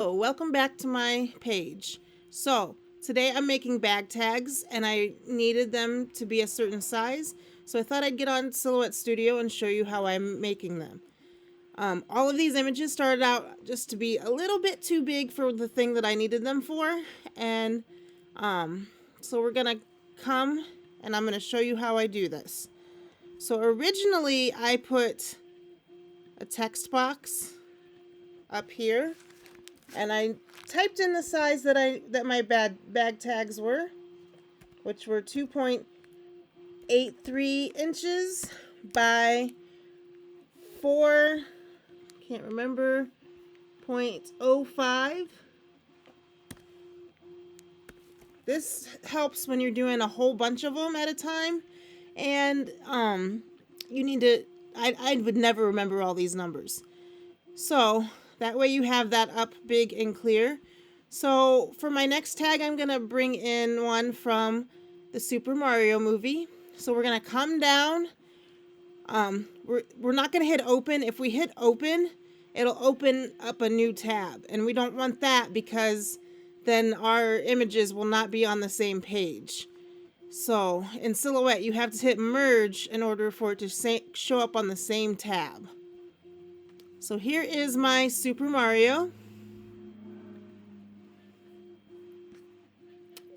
Oh, welcome back to my page. So, today I'm making bag tags and I needed them to be a certain size. So I thought I'd get on Silhouette Studio and show you how I'm making them. All of these images started out just to be a little bit too big for the thing that I needed them for. And so we're going to come and I'm going to show you how I do this. So originally I put a text box up here. And I typed in the size that my bag tags were, which were 2.83 inches by 4, can't remember, 0.05. This helps when you're doing a whole bunch of them at a time, and you need to. I would never remember all these numbers, so that way you have that up big and clear. So for my next tag, I'm going to bring in one from the Super Mario movie. So we're going to come down. We're not going to hit open. If we hit open, it'll open up a new tab. And we don't want that because then our images will not be on the same page. So in Silhouette, you have to hit merge in order for it to show up on the same tab. So here is my Super Mario.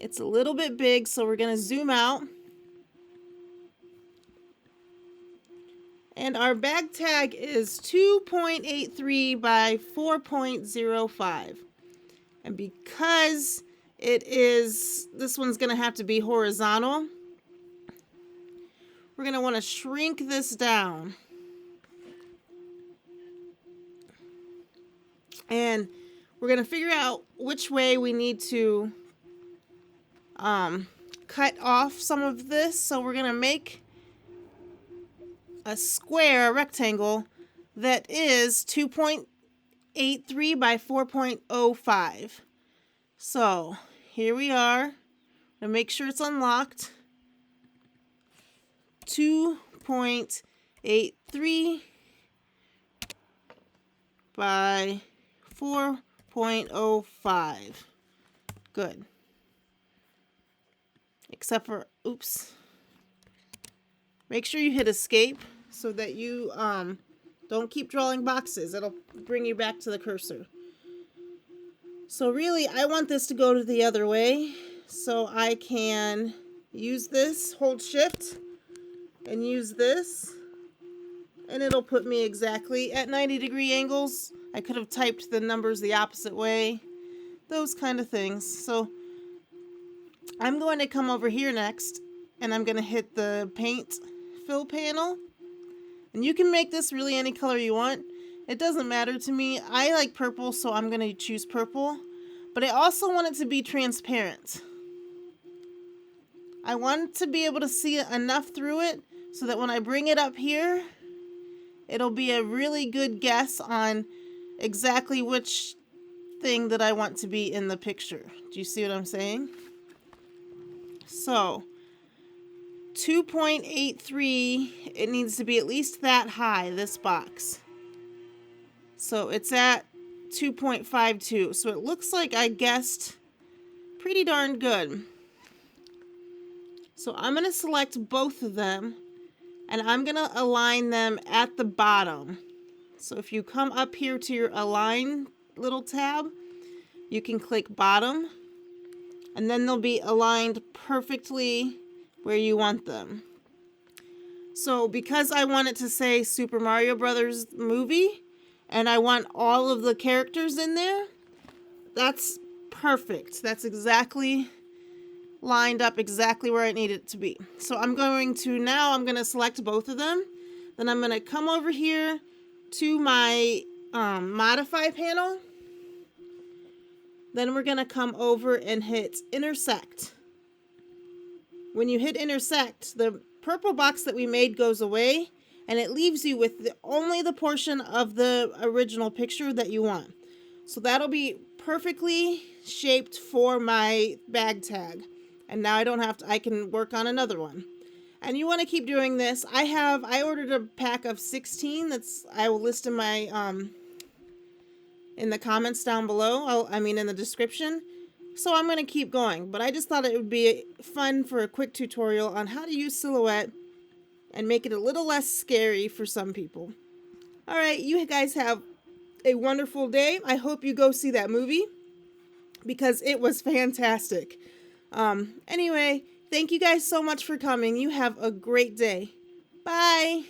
It's a little bit big, so we're going to zoom out. And our bag tag is 2.83 by 4.05. And because this one's going to have to be horizontal, we're going to want to shrink this down. And we're going to figure out which way we need to cut off some of this. So we're going to make a square, a rectangle, that is 2.83 by 4.05. So here we are. I'm going to make sure it's unlocked. 2.83 by 4.05. Good. Except for, oops. Make sure you hit escape so that you don't keep drawing boxes. It'll bring you back to the cursor. So really, I want this to go to the other way. So I can use this, hold shift, and use this. And it'll put me exactly at 90-degree angles. I could have typed the numbers the opposite way. Those kind of things. So I'm going to come over here next. And I'm going to hit the paint fill panel. And you can make this really any color you want. It doesn't matter to me. I like purple, so I'm going to choose purple. But I also want it to be transparent. I want to be able to see enough through it so that when I bring it up here, it'll be a really good guess on exactly which thing that I want to be in the picture. Do you see what I'm saying? So 2.83, it needs to be at least that high, this box. So it's at 2.52. So it looks like I guessed pretty darn good. So I'm going to select both of them and I'm going to align them at the bottom. So if you come up here to your align little tab, you can click bottom and then they'll be aligned perfectly where you want them. So because I want it to say Super Mario Brothers movie and I want all of the characters in there, that's perfect. That's exactly lined up exactly where I need it to be. So I'm going to select both of them. Then I'm going to come over here to my modify panel. Then we're going to come over and hit intersect. When you hit intersect, the purple box that we made goes away and it leaves you with only the portion of the original picture that you want. So that'll be perfectly shaped for my bag tag. And now I can work on another one. And you want to keep doing this. I ordered a pack of 16 I will list in my in the comments down below. I mean in the description. So I'm going to keep going. But I just thought it would be fun for a quick tutorial on how to use Silhouette and make it a little less scary for some people. Alright, you guys have a wonderful day. I hope you go see that movie because it was fantastic. Anyway, thank you guys so much for coming. You have a great day. Bye!